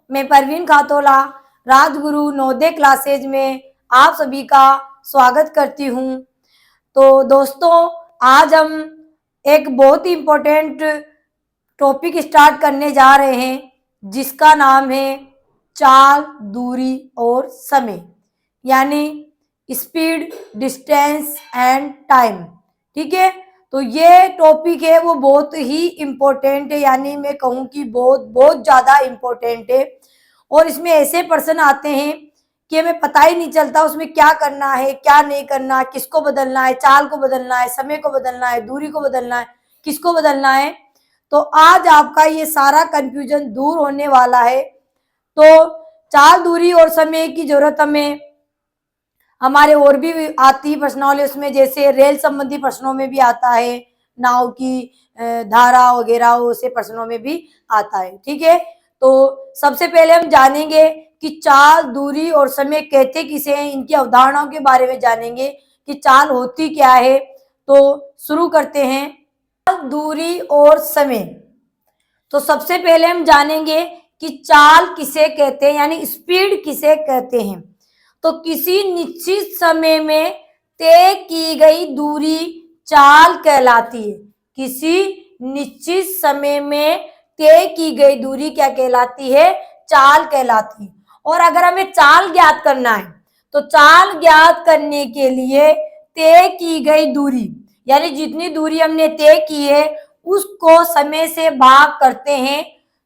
मैं परवीन खातोला राजगुरु नवोदय क्लासेज में आप सभी का स्वागत करती हूँ। तो दोस्तों, आज हम एक बहुत ही इम्पोर्टेंट टॉपिक स्टार्ट करने जा रहे हैं, जिसका नाम है चाल, दूरी और समय, यानी स्पीड, डिस्टेंस एंड टाइम। ठीक है, तो ये टॉपिक है वो बहुत ही इम्पोर्टेंट है, यानी मैं कहूँ कि बहुत बहुत ज़्यादा इम्पोर्टेंट है। और इसमें ऐसे पर्सन आते हैं कि हमें पता ही नहीं चलता उसमें क्या करना है, क्या नहीं करना, किसको बदलना है, चाल को बदलना है, समय को बदलना है, दूरी को बदलना है, किसको बदलना है। तो आज आपका ये सारा कंफ्यूजन दूर होने वाला है। तो चाल, दूरी और समय की जरूरत हमारे और भी आती है प्रश्नावली उसमें, जैसे रेल संबंधी प्रश्नों में भी आता है, नाव की धारा वगैरह से प्रश्नों में भी आता है। ठीक है, तो सबसे पहले हम जानेंगे कि चाल, दूरी और समय कहते किसे हैं, इनकी अवधारणाओं के बारे में जानेंगे कि चाल होती क्या है। तो शुरू करते हैं, चाल, दूरी और समय। तो सबसे पहले हम जानेंगे कि चाल किसे कहते हैं, यानी स्पीड किसे कहते हैं। तो किसी निश्चित समय में तय की गई दूरी चाल कहलाती है। किसी निश्चित समय में तय की गई दूरी क्या कहलाती है? चाल कहलाती है। और अगर हमें चाल ज्ञात करना है तो चाल ज्ञात करने के लिए तय की गई दूरी, यानी जितनी दूरी हमने तय की है उसको समय से भाग करते हैं,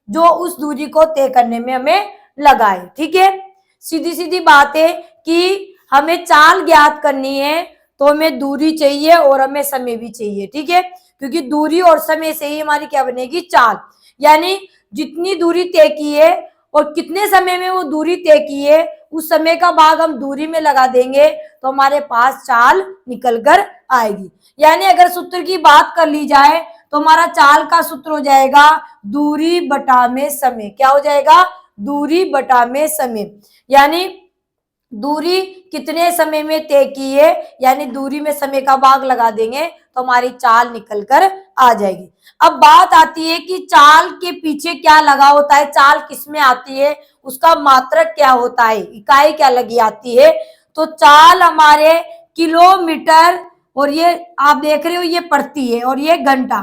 जो उस दूरी को तय करने में हमें लगा है। ठीक है, सीधी सीधी बात है कि हमें चाल ज्ञात करनी है तो हमें दूरी चाहिए और हमें समय भी चाहिए। ठीक है, क्योंकि दूरी और समय से ही हमारी क्या बनेगी? चाल। यानी जितनी दूरी तय की है और कितने समय में वो दूरी तय की है, उस समय का भाग हम दूरी में लगा देंगे तो हमारे पास चाल निकल कर आएगी। यानी अगर सूत्र की बात कर ली जाए तो हमारा चाल का सूत्र हो जाएगा दूरी बटा में समय। क्या हो जाएगा? दूरी बटा में समय। यानी दूरी कितने समय में तय की है, यानी दूरी में समय का भाग लगा देंगे तो हमारी चाल निकल कर आ जाएगी। अब बात आती है कि चाल के पीछे क्या लगा होता है, चाल किसमें आती है, उसका मात्रक क्या होता है, इकाई क्या लगी आती है। तो चाल हमारे किलोमीटर, और ये आप देख रहे हो ये प्रति है और ये घंटा,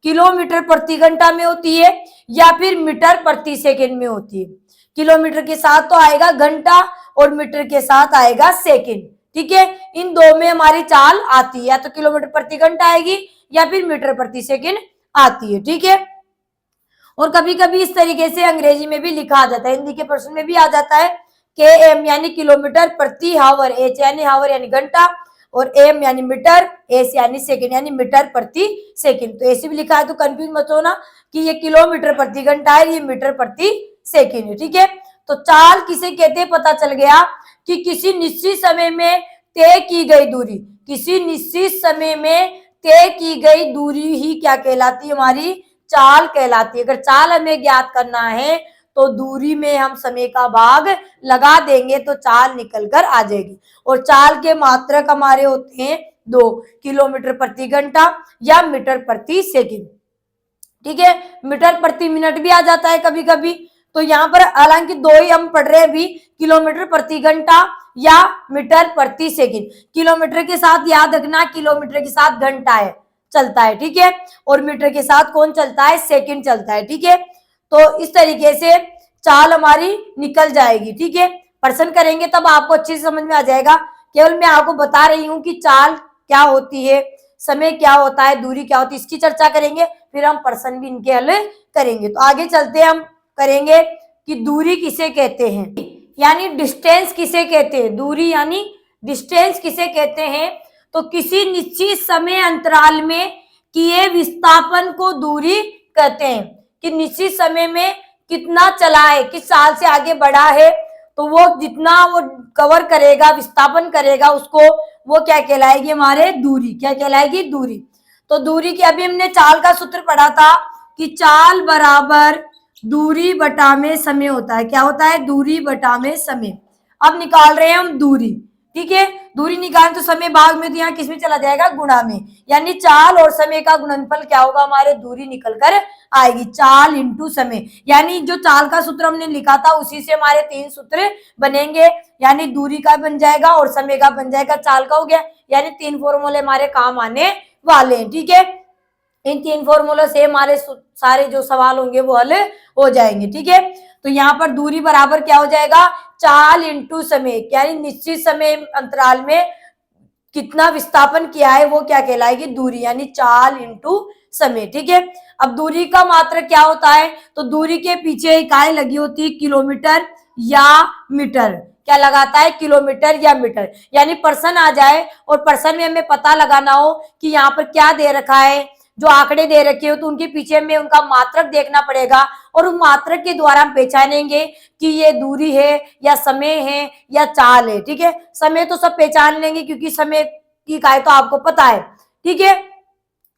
किलोमीटर प्रति घंटा में होती है या फिर मीटर प्रति सेकंड में होती है। किलोमीटर के साथ तो आएगा घंटा और मीटर के साथ आएगा सेकंड। ठीक है, इन दो में हमारी चाल आती है, या तो किलोमीटर प्रति घंटा आएगी या फिर मीटर प्रति सेकंड आती है। ठीक है, और कभी कभी इस तरीके से अंग्रेजी में भी लिखा आ जाता है, हिंदी के प्रश्न में भी आ जाता है के एम यानी किलोमीटर प्रति हावर, एच यानी हावर यानी घंटा, और एम यानी मीटर, एस यानी सेकंड यानी मीटर प्रति सेकंड। तो ऐसे भी लिखा है, तो कंफ्यूज मत होना कि ये किलोमीटर प्रति घंटा है, ये मीटर प्रति सेकंड है। ठीक है, तो चाल किसे कहते हैं पता चल गया कि किसी निश्चित समय में तय की गई दूरी, किसी निश्चित समय में तय की गई दूरी ही क्या कहलाती है? हमारी चाल कहलाती है। अगर चाल हमें ज्ञात करना है तो दूरी में हम समय का भाग लगा देंगे तो चाल निकल कर आ जाएगी। और चाल के मात्रक हमारे होते हैं दो, किलोमीटर प्रति घंटा या मीटर प्रति सेकंड। ठीक है, मीटर प्रति मिनट भी आ जाता है कभी कभी। तो यहाँ पर हालांकि दो ही हम पढ़ रहे हैं अभी, किलोमीटर प्रति घंटा या मीटर प्रति सेकंड। किलोमीटर के साथ याद रखना, किलोमीटर के साथ घंटा है चलता है। ठीक है, और मीटर के साथ कौन चलता है? सेकंड चलता है। ठीक है, तो इस तरीके से चाल हमारी निकल जाएगी। ठीक है, प्रश्न करेंगे तब आपको अच्छे से समझ में आ जाएगा। केवल मैं आपको बता रही हूँ कि चाल क्या होती है, समय क्या होता है, दूरी क्या होती है, इसकी चर्चा करेंगे, फिर हम प्रश्न भी इनके हल करेंगे। तो आगे चलते हम करेंगे कि दूरी किसे कहते हैं, यानी डिस्टेंस किसे कहते हैं। दूरी यानी डिस्टेंस किसे कहते हैं? तो किसी निश्चित समय अंतराल में किए विस्थापन को दूरी कहते हैं। कि निश्चित समय में कितना चला है, किस साल से आगे बढ़ा है, तो वो जितना वो कवर करेगा, विस्थापन करेगा, उसको वो क्या कहलाएगी? हमारे दूरी। क्या कहलाएगी? दूरी। तो दूरी की अभी हमने चाल का सूत्र पढ़ा था कि चाल बराबर दूरी बटा में समय होता है। क्या होता है? दूरी बटा में समय। अब निकाल रहे हैं हम दूरी। ठीक है, दूरी निकालें तो समय भाग में, तो यहाँ किस में चला जाएगा, गुणा में, यानी चाल और समय का गुणनफल क्या होगा, हमारे दूरी निकल कर आएगी, चाल इंटू समय। यानी जो चाल का सूत्र हमने लिखा था उसी से हमारे 3 सूत्र बनेंगे, यानी दूरी का बन जाएगा और समय का बन जाएगा, चाल का हो गया, यानी 3 फॉर्मूले हमारे काम आने वाले हैं। ठीक है, इन 3 फॉर्मूलों से हमारे सारे जो सवाल होंगे वो हल हो जाएंगे। ठीक है, तो यहाँ पर दूरी बराबर क्या हो जाएगा, चाल इंटू समय, यानी निश्चित समय अंतराल में कितना विस्थापन किया है वो क्या कहलाएगी, दूरी, यानी चाल इंटू समय। ठीक है, अब दूरी का मात्रक क्या होता है, तो दूरी के पीछे इकाई लगी होती है किलोमीटर या मीटर, क्या लगाता है, किलोमीटर या मीटर, यानी पर्सन आ जाए और पर्सन में हमें पता लगाना हो कि यहाँ पर क्या दे रखा है, जो आंकड़े दे रखे हो तो उनके पीछे में उनका मात्रक देखना पड़ेगा और उस मात्रक के द्वारा हम पहचानेंगे कि ये दूरी है या समय है या चाल है। ठीक है, समय तो सब पहचान लेंगे क्योंकि समय की इकाई तो आपको पता है। ठीक है,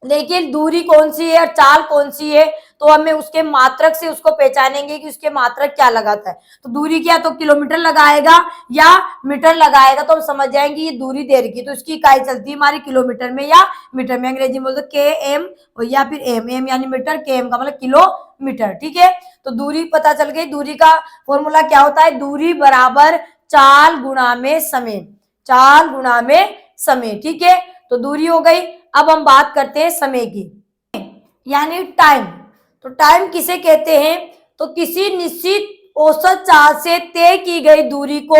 लेकिन दूरी कौन सी है और चाल कौन सी है, तो हमें उसके मात्रक से उसको पहचानेंगे कि उसके मात्रक क्या लगाता है। तो दूरी क्या तो किलोमीटर लगाएगा या मीटर लगाएगा तो हम समझ जाएंगे ये दूरी दे रखी है, तो इसकी इकाई चलती है हमारी किलोमीटर में या मीटर में, अंग्रेजी में बोलते के एम या फिर एम यानी मीटर, के एम का मतलब किलोमीटर। ठीक है, तो दूरी पता चल गई। दूरी का फॉर्मूला क्या होता है, दूरी बराबर चाल गुणा में समय, चाल गुणा में समय। ठीक है, तो दूरी हो गई। अब हम बात करते हैं समय की, यानी टाइम। तो टाइम किसे कहते हैं, तो किसी निश्चित औसत चाल से तय की गई दूरी को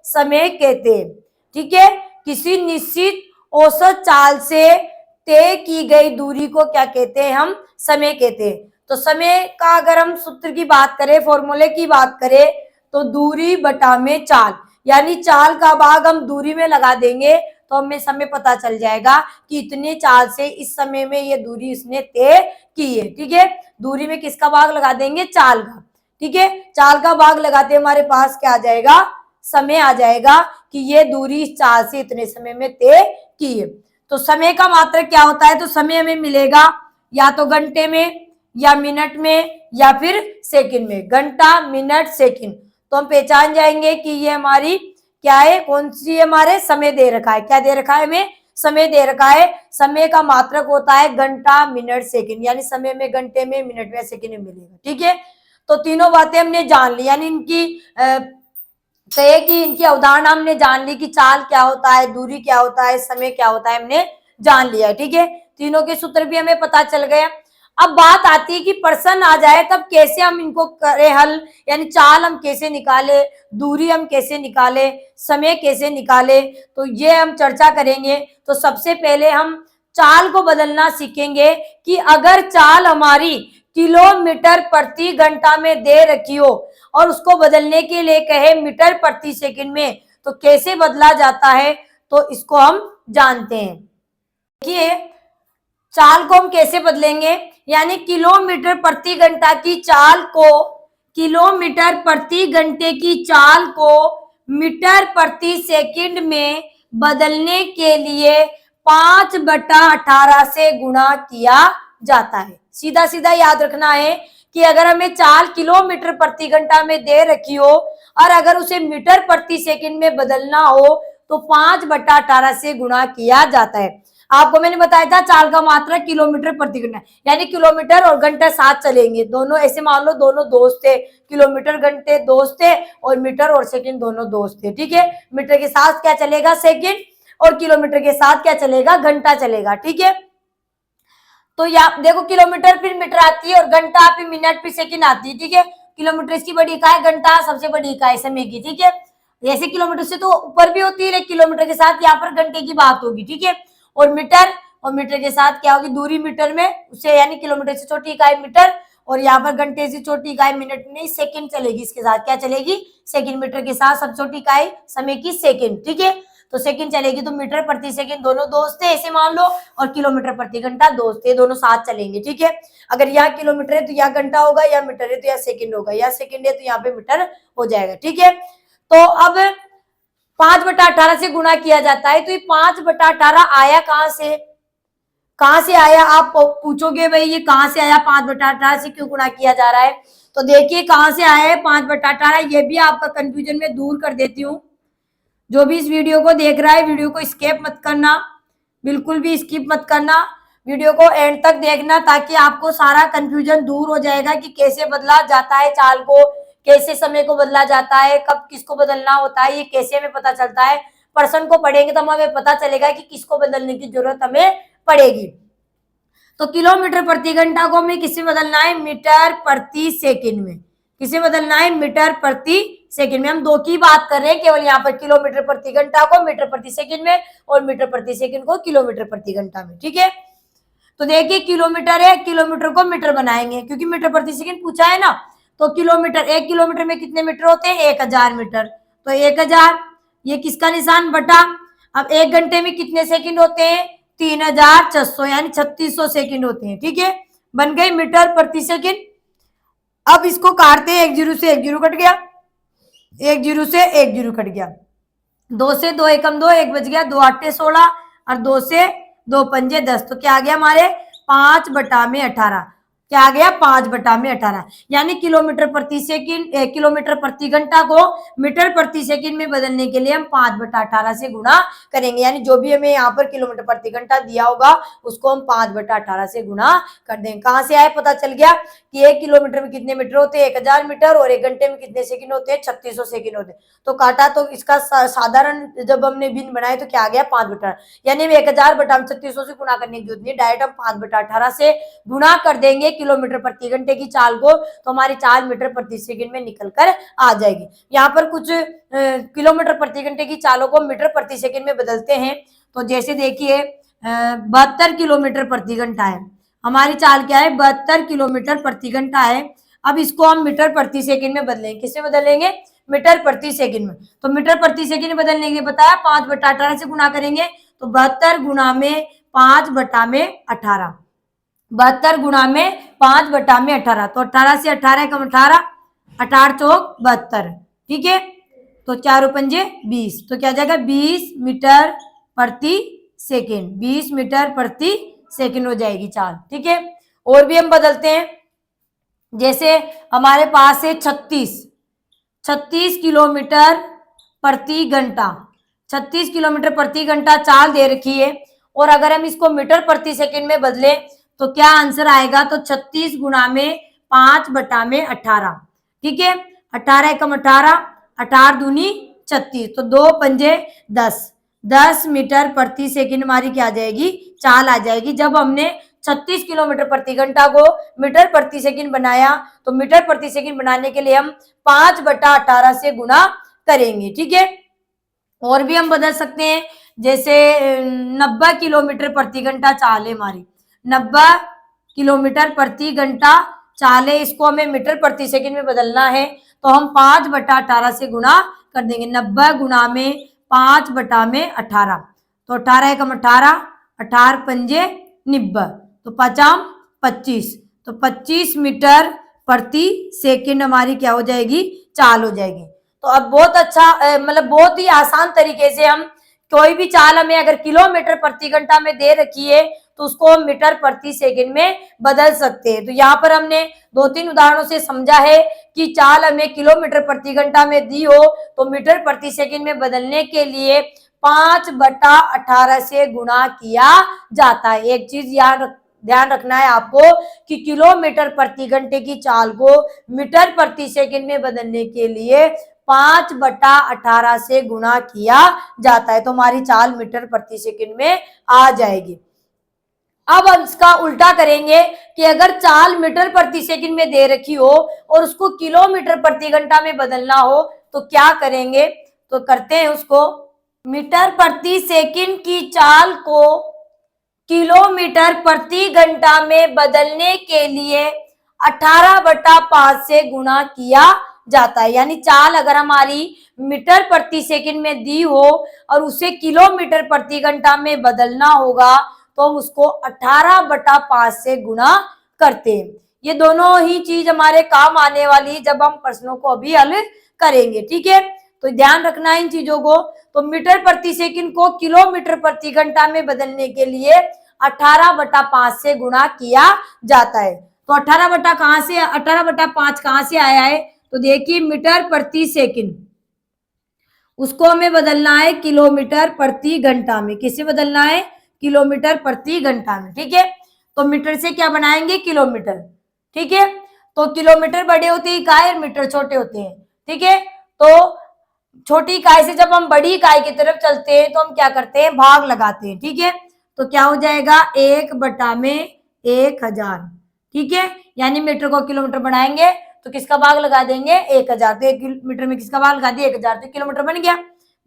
समय कहते हैं। ठीक है, किसी निश्चित औसत चाल से तय की गई दूरी को क्या कहते हैं, हम समय कहते हैं। तो समय का अगर हम सूत्र की बात करें, फॉर्मूले की बात करें, तो दूरी बटा में चाल, यानी चाल का भाग हम दूरी में लगा देंगे तो हमें समय पता चल जाएगा कि इतने चाल से इस समय में ये दूरी इसने तय की है। ठीक है, दूरी में किसका भाग लगा देंगे, चाल का। ठीक है, चाल का भाग लगाते हमारे पास क्या आ जाएगा, समय आ जाएगा कि ये दूरी इस चाल से इतने समय में तय की है। तो समय का मात्रक क्या होता है, तो समय हमें मिलेगा या तो घंटे में या मिनट में या फिर सेकंड में, घंटा मिनट सेकंड। तो हम पहचान जाएंगे कि ये हमारी क्या है, कौन सी हमारे समय दे रखा है, क्या दे रखा है, हमें समय दे रखा है। समय का मात्रक होता है घंटा मिनट सेकंड, यानी समय में घंटे में मिनट में सेकंड में मिलेगा। ठीक है, तो तीनों बातें हमने जान ली, यानी इनकी तय की, इनकी अवधारणा हमने जान ली कि चाल क्या होता है, दूरी क्या होता है, समय क्या होता है, हमने जान लिया है। ठीक है, तीनों के सूत्र भी हमें पता चल गया। अब बात आती है कि पर्सन आ जाए तब कैसे हम इनको करें हल, यानी चाल हम कैसे निकाले, दूरी हम कैसे निकाले, समय कैसे निकाले, तो ये हम चर्चा करेंगे। तो सबसे पहले हम चाल को बदलना सीखेंगे कि अगर चाल हमारी किलोमीटर प्रति घंटा में दे रखी हो और उसको बदलने के लिए कहे मीटर प्रति सेकंड में, तो कैसे बदला जाता है, तो इसको हम जानते हैं। देखिए चाल को हम कैसे बदलेंगे, यानी किलोमीटर प्रति घंटा की चाल को, किलोमीटर प्रति घंटे की चाल को मीटर प्रति सेकंड में बदलने के लिए 5/18 से गुणा किया जाता है। सीधा सीधा याद रखना है कि अगर हमें चाल किलोमीटर प्रति घंटा में दे रखी हो और अगर उसे मीटर प्रति सेकंड में बदलना हो तो 5/18 से गुणा किया जाता है। आपको मैंने बताया था चाल का मात्रक किलोमीटर प्रति घंटा, यानी किलोमीटर और घंटा साथ चलेंगे, दोनों ऐसे मान लो दोनों दोस्त थे, किलोमीटर घंटे दोस्त थे और मीटर और सेकंड दोनों दोस्त थे। ठीक है, मीटर के साथ क्या चलेगा, सेकंड, और किलोमीटर के साथ क्या चलेगा, घंटा चलेगा। ठीक है, तो यहाँ देखो किलोमीटर फिर मीटर आती है और घंटा फिर मिनट फिर सेकंड आती है। ठीक है, किलोमीटर इसकी बड़ी इकाई, घंटा सबसे बड़ी इकाई समय की। ठीक है, जैसे किलोमीटर से तो ऊपर भी होती है लेकिन किलोमीटर के साथ यहाँ पर घंटे की बात होगी। ठीक है, और मीटर के साथ क्या होगी, दूरी मीटर में उससे, यानी किलोमीटर से छोटी इकाई मीटर और यहाँ पर घंटे से छोटी इकाई मिनट नहीं, सेकंड चलेगी, इसके साथ क्या चलेगी, सेकंड। मीटर के साथ सबसे छोटी इकाई समय की सेकंड। ठीक है, तो सेकंड चलेगी, तो मीटर प्रति सेकंड दोनों दोस्त है ऐसे मान लो, और किलोमीटर प्रति घंटा दोस्त है, दोनों साथ चलेंगे। ठीक है, अगर यहाँ किलोमीटर है तो यहाँ घंटा होगा, या मीटर है तो यहाँ सेकंड होगा, या सेकंड है तो यहाँ पे मीटर हो जाएगा। ठीक है, तो अब 5/18 से गुणा किया जाता है, तो ये 5/18 आया कहां से, कहां से आया, आप पूछोगे भाई ये कहां से आया, 5/18 से क्यों गुणा किया जा रहा है, तो देखिए कहां से आया है 5/18, ये भी आपका कंफ्यूजन में दूर कर देती हूँ। जो भी इस वीडियो को देख रहा है, वीडियो को स्किप मत करना, बिल्कुल भी स्किप मत करना, वीडियो को एंड तक देखना, ताकि आपको सारा कंफ्यूजन दूर हो जाएगा कि कैसे बदला जाता है चाल को, कैसे समय को बदला जाता है, कब किसको बदलना होता है, ये कैसे हमें पता चलता है। पर्सन को पढ़ेंगे तो हमें पता चलेगा कि किसको बदलने की जरूरत हमें पड़ेगी। तो किलोमीटर प्रति घंटा को हमें किससे बदलना है, मीटर प्रति सेकंड में। किसे बदलना है, मीटर प्रति सेकंड में। हम दो की बात कर रहे हैं केवल यहाँ पर, किलोमीटर प्रति घंटा को मीटर प्रति सेकंड में और मीटर प्रति सेकंड को किलोमीटर प्रति घंटा में। ठीक है, तो देखिए किलोमीटर है, किलोमीटर को मीटर बनाएंगे क्योंकि मीटर प्रति सेकंड पूछा है ना। तो किलोमीटर, 1 किलोमीटर में कितने मीटर होते हैं, 1000 मीटर। तो 1000, ये किसका निशान बटा। अब 1 घंटे में कितने सेकंड होते हैं, 3600 यानी 3600 सेकंड होते हैं। ठीक है, बन गई मीटर प्रति सेकंड। अब इसको काटते हैं, 1 जीरो से 1 जीरो कट गया, 1 जीरो से 1 जीरो कट गया, 2 से 2 एकम 2, 1 बच गया, 2 आठे 16 और 2 से 2 पंजे 10। तो क्या आ गया हमारे 5/18, क्या आ गया 5/18, यानी किलोमीटर प्रति सेकंड, किलोमीटर प्रति घंटा को मीटर प्रति सेकंड में बदलने के लिए हम 5/18 से गुणा करेंगे। यानी जो भी हमें यहाँ पर किलोमीटर प्रति घंटा दिया होगा उसको हम 5/18 से गुणा कर देंगे। कहाँ से आए, पता चल गया कि 1 किलोमीटर में कितने मीटर होते हैं, 1000 मीटर, और 1 घंटे में कितने सेकंड होते हैं, 3600 सेकंड होते हैं। तो काटा, तो इसका साधारण जब हमने भिन्न बनाए तो क्या आ गया 5/18, यानी 1000/3600 से गुणा करने की जरूरत नहीं, डायरेक्ट हम 5/18 से गुणा कर देंगे किलोमीटर प्रति घंटे की चाल को, तो हमारी चाल मीटर प्रति सेकंड में निकल कर आ जाएगी। यहाँ पर कुछ किलोमीटर प्रति घंटे की चालों को मीटर प्रति सेकंड में बदलते हैं। तो जैसे देखिए 72 किलोमीटर प्रति घंटा है हमारी चाल, क्या है 72 किलोमीटर प्रति घंटा है। अब इसको हम मीटर प्रति सेकंड में बदलेंगे, किससे बदलेंगे, मीटर प्रति सेकंड में। तो मीटर प्रति सेकंड में बदलने के लिए बताया 5/18 से गुणा करेंगे, तो 72 गुणा में 5/18, 72 गुणा में 5/18, तो 18 से 18 कम 18, 18 चौक 72। ठीक है, तो 4 पंजे 20, तो क्या जाएगा 20 मीटर प्रति सेकंड, 20 मीटर प्रति सेकंड हो जाएगी चाल। ठीक है, और भी हम बदलते हैं, जैसे हमारे पास है 36 किलोमीटर प्रति घंटा, 36 किलोमीटर प्रति घंटा चाल दे रखी है, और अगर हम इसको मीटर प्रति सेकंड में बदले तो क्या आंसर आएगा, तो 36 गुणा में 5/18। ठीक है, 18 एकम 18, 18 दूनी 36, तो 2 पंजे 10, 10 मीटर प्रति सेकंड हमारी क्या आ जाएगी, चाल आ जाएगी। जब हमने 36 किलोमीटर प्रति घंटा को मीटर प्रति सेकंड बनाया, तो मीटर प्रति सेकंड बनाने के लिए हम 5/18 से गुणा करेंगे। ठीक है, और भी हम बदल सकते हैं, जैसे 90 किलोमीटर प्रति घंटा चाल है हमारी, 90 किलोमीटर प्रति घंटा चाल है, इसको हमें मीटर प्रति सेकंड में बदलना है, तो हम 5/18 से गुणा कर देंगे। 90 गुणा में 5/18, तो 18 एकम 18, 18 पंजे 90, तो 5 25, तो 25 मीटर प्रति सेकंड हमारी क्या हो जाएगी, चाल हो जाएगी। तो अब बहुत अच्छा, मतलब बहुत ही आसान तरीके से हम कोई भी चाल हमें अगर किलोमीटर प्रति घंटा में दे रखी है तो उसको हम मीटर प्रति सेकंड में बदल सकते हैं। तो यहाँ पर हमने 2-3 उदाहरणों से समझा है कि चाल हमें किलोमीटर प्रति घंटा में दी हो तो मीटर प्रति सेकंड में बदलने के लिए 5/18 से गुणा किया जाता है। एक चीज ध्यान रखना है आपको कि किलोमीटर प्रति घंटे की चाल को मीटर प्रति सेकंड में बदलने के लिए 5/18 से गुणा किया जाता है, तो हमारी चाल मीटर प्रति सेकंड में आ जाएगी। अब हम इसका उल्टा करेंगे कि अगर चाल मीटर प्रति सेकंड में दे रखी हो और उसको किलोमीटर प्रति घंटा में बदलना हो तो क्या करेंगे, तो करते हैं उसको। मीटर प्रति सेकंड की चाल को किलोमीटर प्रति घंटा में बदलने के लिए 18/5 से गुणा किया जाता है। यानी चाल अगर हमारी मीटर प्रति सेकंड में दी हो और उसे किलोमीटर प्रति घंटा में बदलना होगा तो हम उसको 18/5 से गुणा करते हैं। ये दोनों ही चीज हमारे काम आने वाली जब हम प्रश्नों को अभी हल करेंगे। ठीक है, तो ध्यान रखना है इन चीजों को। तो मीटर प्रति सेकंड को किलोमीटर प्रति घंटा में बदलने के लिए 18/5 से गुणा किया जाता है। तो 18/5 कहाँ से आया है, तो देखिए मीटर प्रति सेकंड उसको हमें बदलना है किलोमीटर प्रति घंटा में। किसे बदलना है? किलोमीटर प्रति घंटा में। ठीक है, तो मीटर से क्या बनाएंगे? किलोमीटर। ठीक है, तो किलोमीटर बड़े होते हैं इकाई और मीटर छोटे होते हैं। ठीक है, तो छोटी इकाई से जब हम बड़ी इकाई की तरफ चलते हैं तो हम क्या करते हैं? भाग लगाते हैं। ठीक है, तो क्या हो जाएगा? 1/1000। ठीक है, यानी मीटर को किलोमीटर बनाएंगे तो किसका भाग लगा देंगे? 1000। तो 1 मीटर में किसका भाग लगा दिया? 1000, तो किलोमीटर बन गया।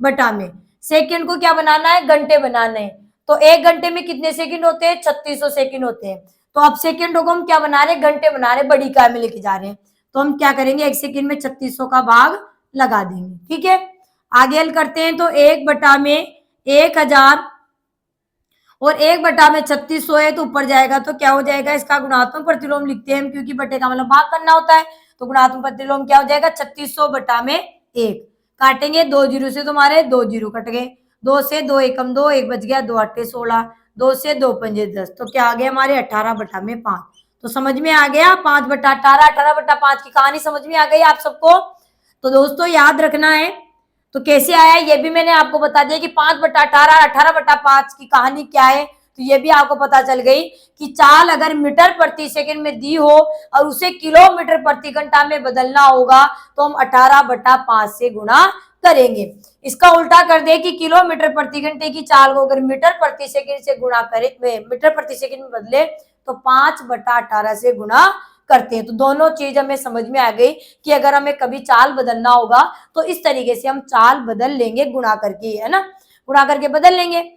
बटा में सेकंड को क्या बनाना है? घंटे बनाना है। तो 1 घंटे में कितने सेकंड होते हैं? 3600 सेकंड होते हैं। तो अब सेकंड को हम क्या बना रहे हैं? घंटे बना रहे हैं, बड़ी इकाई में लेके जा रहे हैं। तो हम क्या करेंगे? 1 सेकंड में 3600 का भाग लगा देंगे। ठीक है, आगे हल करते हैं। तो 1/1000 और 1/3600 है तो ऊपर जाएगा तो क्या हो जाएगा? इसका गुणात्मक प्रतिलोम लिखते हैं हम, क्योंकि बटे का मतलब भाग करना होता है। तो गुणात्मक प्रतिलोम क्या हो जाएगा? 3600/1। काटेंगे 2 जीरो से, तुम्हारे 2 जीरो कट गए। 2 से 2 एकम 2, 1 बच गया, 2 8 16, 2 से 2 पंजे 10। तो क्या आ गया हमारे? 18/5। तो समझ में आ गया? 5/18, 18/5 की कहानी समझ में आ गई आप सबको? तो दोस्तों याद रखना है। तो कैसे आया ये भी मैंने आपको बता दिया कि 5/18, 18/5 की कहानी क्या है। तो ये भी आपको पता चल गई कि चाल अगर मीटर प्रति सेकंड में दी हो और उसे किलोमीटर प्रति घंटा में बदलना होगा तो हम 18/5 से गुणा करेंगे। इसका उल्टा कर दे कि किलोमीटर प्रति घंटे की चाल को अगर मीटर प्रति सेकंड से गुणा करें, मीटर प्रति सेकंड में बदले तो 5/18 से गुणा करते हैं। तो दोनों चीज हमें समझ में आ गई कि अगर हमें कभी चाल बदलना होगा तो इस तरीके से हम चाल बदल लेंगे, गुणा करके, है ना, गुणा करके बदल लेंगे।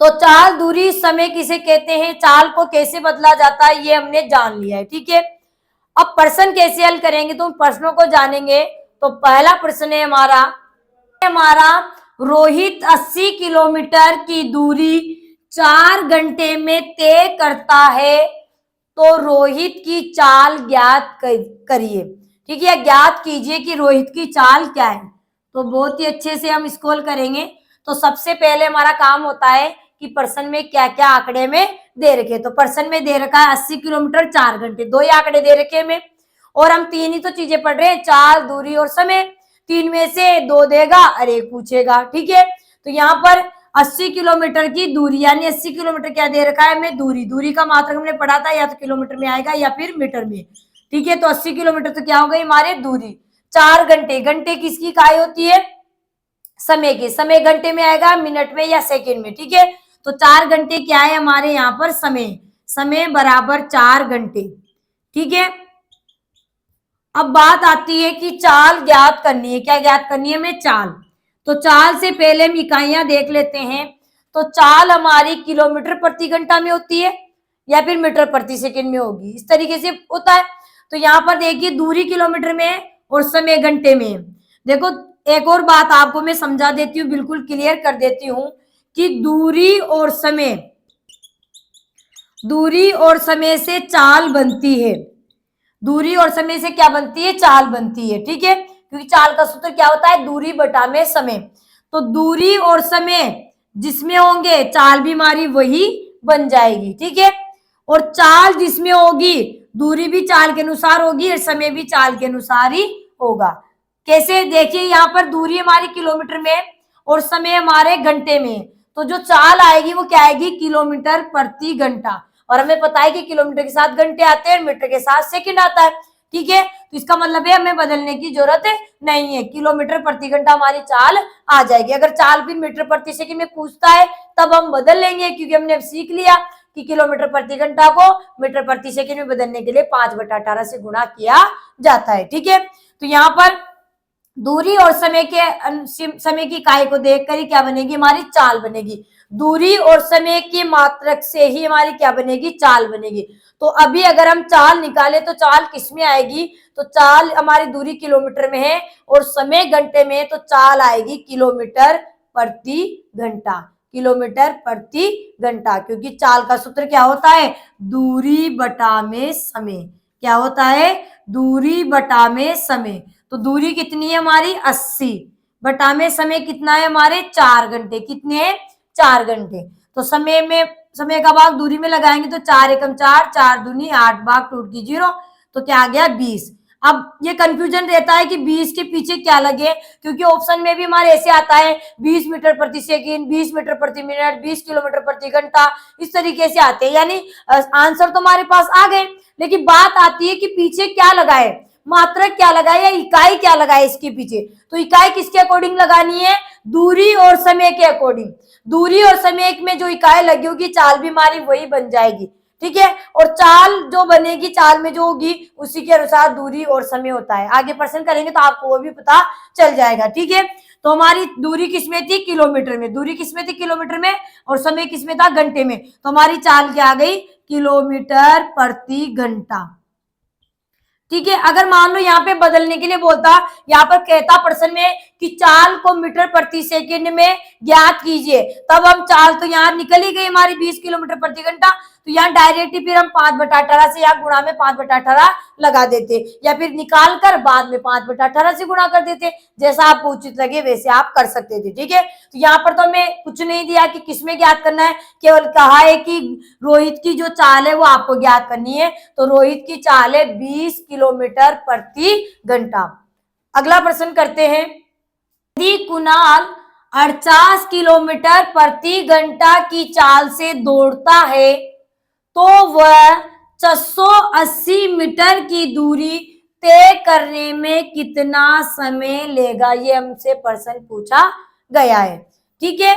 तो चाल, दूरी, समय किसे कहते हैं, चाल को कैसे बदला जाता है, ये हमने जान लिया है। ठीक है, अब प्रश्न कैसे हल करेंगे तो प्रश्नों को जानेंगे। तो पहला प्रश्न है हमारा रोहित 80 किलोमीटर की दूरी 4 घंटे में तय करता है, तो रोहित की चाल ज्ञात करिए। ठीक है, ज्ञात कीजिए कि रोहित की चाल क्या है। तो बहुत ही अच्छे से हम इसको हल करेंगे। तो सबसे पहले हमारा काम होता है कि प्रश्न में क्या क्या आंकड़े में दे रखे। तो प्रश्न में दे रखा है 80 किलोमीटर 4 घंटे, 2 ही आंकड़े दे रखे हमें और हम 3 ही तो चीजें पढ़ रहे हैं, चाल, दूरी और समय। 3 में से 2 देगा और 1 पूछेगा। ठीक है, तो यहाँ पर 80 किलोमीटर की दूरी, यानी 80 किलोमीटर क्या दे रखा है हमें? दूरी। दूरी का मात्रक हमने पढ़ा था, या तो किलोमीटर में आएगा या फिर मीटर में। ठीक है, तो 80 किलोमीटर तो क्या हो गई हमारे? दूरी। 4 घंटे, घंटे किसकी इकाई होती है? समय की। समय घंटे में आएगा, मिनट में या सेकंड में। ठीक है, तो 4 घंटे क्या है हमारे यहाँ पर? समय। समय बराबर 4 घंटे। ठीक है, अब बात आती है कि चाल ज्ञात करनी है। क्या ज्ञात करनी है हमें? चाल। तो चाल से पहले हम इकाइयां देख लेते हैं। तो चाल हमारी किलोमीटर प्रति घंटा में होती है या फिर मीटर प्रति सेकंड में होगी, इस तरीके से होता है। तो यहाँ पर देखिए दूरी किलोमीटर में है और समय घंटे में है। देखो एक और बात आपको मैं समझा देती हूँ, बिल्कुल क्लियर कर देती हूँ कि दूरी और समय से चाल बनती है। दूरी और समय से क्या बनती है? चाल बनती है। ठीक है, क्योंकि चाल का सूत्र क्या होता है? दूरी बटा में समय। तो दूरी और समय जिसमें होंगे चाल भी हमारी वही बन जाएगी। ठीक है, और चाल जिसमें होगी, दूरी भी चाल के अनुसार होगी और समय भी चाल के अनुसार ही होगा। कैसे? देखिए यहाँ पर दूरी हमारी किलोमीटर में और समय हमारे घंटे में, तो जो चाल आएगी वो क्या आएगी? किलोमीटर प्रति घंटा। और हमें पता है कि किलोमीटर के साथ घंटे आते हैं, मीटर के साथ सेकंड आता है। ठीक है, तो इसका मतलब है हमें बदलने की जरूरत नहीं है, किलोमीटर प्रति घंटा हमारी चाल आ जाएगी। अगर चाल फिर मीटर प्रति सेकंड में पूछता है तब हम बदल लेंगे, क्योंकि हमने अब सीख लिया कि किलोमीटर प्रति घंटा को मीटर प्रति सेकंड में बदलने के लिए 5/18 से गुणा किया जाता है। ठीक है, तो यहाँ पर दूरी और समय की इकाई को देखकर ही क्या बनेगी? हमारी चाल बनेगी। दूरी और समय की मात्रक से ही हमारी क्या बनेगी? चाल बनेगी। तो अभी अगर हम चाल निकाले तो चाल किस में आएगी? तो चाल हमारी दूरी किलोमीटर में है और समय घंटे में है, तो चाल आएगी किलोमीटर प्रति घंटा। किलोमीटर प्रति घंटा, क्योंकि चाल का सूत्र क्या होता है? दूरी बटा में समय। क्या होता है? दूरी बटा में समय। तो दूरी कितनी है हमारी? 80 बटा में समय कितना है हमारे? 4 घंटे। कितने हैं? 4 घंटे। तो समय का भाग दूरी में लगाएंगे तो 4 एकम 4, 4 दूनी 8, भाग टूट की 0, तो क्या आ गया? 20। अब ये कंफ्यूजन रहता है कि 20 के पीछे क्या लगे, क्योंकि ऑप्शन में भी हमारे ऐसे आता है 20 मीटर प्रति सेकंड, 20 मीटर प्रति मिनट, 20 किलोमीटर प्रति घंटा, इस तरीके से आते हैं। यानी आंसर तो हमारे पास आ गए, लेकिन बात आती है कि पीछे क्या लगाए, मात्रक क्या लगाए या इकाई क्या लगाए इसके पीछे। तो इकाई किसके अकॉर्डिंग लगानी है, दूरी और समय के अकॉर्डिंग। दूरी और समय में जो इकाई लगी होगी चाल भी हमारी वही बन जाएगी, ठीक है। और चाल जो बनेगी, चाल में जो होगी उसी के अनुसार दूरी और समय होता है। आगे प्रश्न करेंगे तो आपको वो भी पता चल जाएगा, ठीक है। तो हमारी दूरी किसमें थी, किलोमीटर में, दूरी किसमें थी, किलोमीटर में, और समय किसमें था, घंटे में। तो हमारी चाल क्या आ गई, किलोमीटर प्रति घंटा, ठीक है। अगर मान लो यहाँ पे बदलने के लिए बोलता, यहाँ पर कहता प्रश्न में कि चाल को मीटर प्रति सेकंड में ज्ञात कीजिए, तब हम चाल तो यहाँ निकल ही गई हमारी 20 किलोमीटर प्रति घंटा, तो यहाँ डायरेक्ट ही फिर हम 5/18 से यहाँ गुणा में 5/18 लगा देते, या फिर निकाल कर बाद में 5/18 से गुणा कर देते, जैसा आपको उचित लगे वैसे आप कर सकते थे, ठीक है। तो यहाँ पर तो हमें कुछ नहीं दिया कि किसमें ज्ञात करना है, केवल कहा है कि रोहित की जो चाल है वो आपको ज्ञात करनी है। तो रोहित की चाल है 20 किलोमीटर प्रति घंटा। अगला प्रश्न करते हैं, यदि कुणाल 48 किलोमीटर प्रति घंटा की चाल से दौड़ता है तो वह 680 मीटर की दूरी तय करने में कितना समय लेगा, ये हमसे प्रश्न पूछा गया है, ठीक है।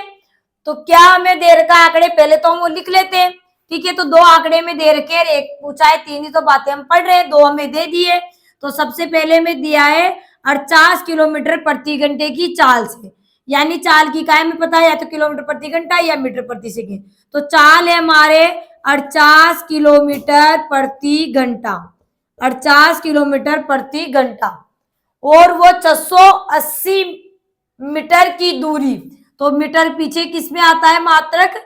तो क्या हमें दे रखा है आंकड़े, पहले तो हम वो लिख लेते हैं, ठीक है। तो 2 आंकड़े में दे रखे, एक पूछा है, 3 ही तो बातें हम पढ़ रहे हैं, 2 हमें दे दिए। तो सबसे पहले में दिया है 48 किलोमीटर प्रति घंटे की चाल से, यानी चाल की इकाई में पता है, या तो किलोमीटर प्रति घंटा या मीटर प्रति सेकंड। तो चाल है हमारे 48 किलोमीटर प्रति घंटा, 48 किलोमीटर प्रति घंटा, और वो 680 मीटर की दूरी। तो मीटर पीछे किस में आता है, मात्रक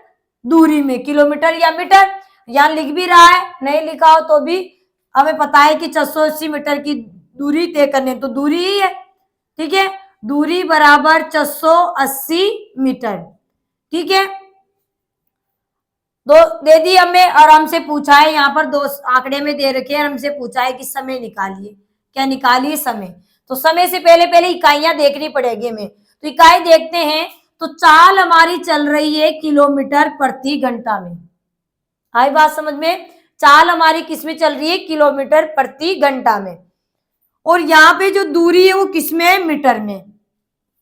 दूरी में, किलोमीटर या मीटर। यहां लिख भी रहा है, नहीं लिखा हो तो भी हमें पता है कि 680 मीटर की दूरी तय करने, तो दूरी ही है, ठीक है। दूरी बराबर 680 मीटर, ठीक है। दो दे दी हमें, और हमसे पूछा है यहाँ पर 2 आंकड़े में दे रखे हैं, हमसे पूछा है कि समय निकालिए, क्या निकालिए, समय। तो समय से पहले पहले इकाइयां देखनी पड़ेगी हमें, तो इकाई देखते हैं। तो चाल हमारी चल रही है किलोमीटर प्रति घंटा में, आई बात समझ में, चाल हमारी किस में चल रही है, किलोमीटर प्रति घंटा में, और यहाँ पे जो दूरी है वो किस में है, मीटर में,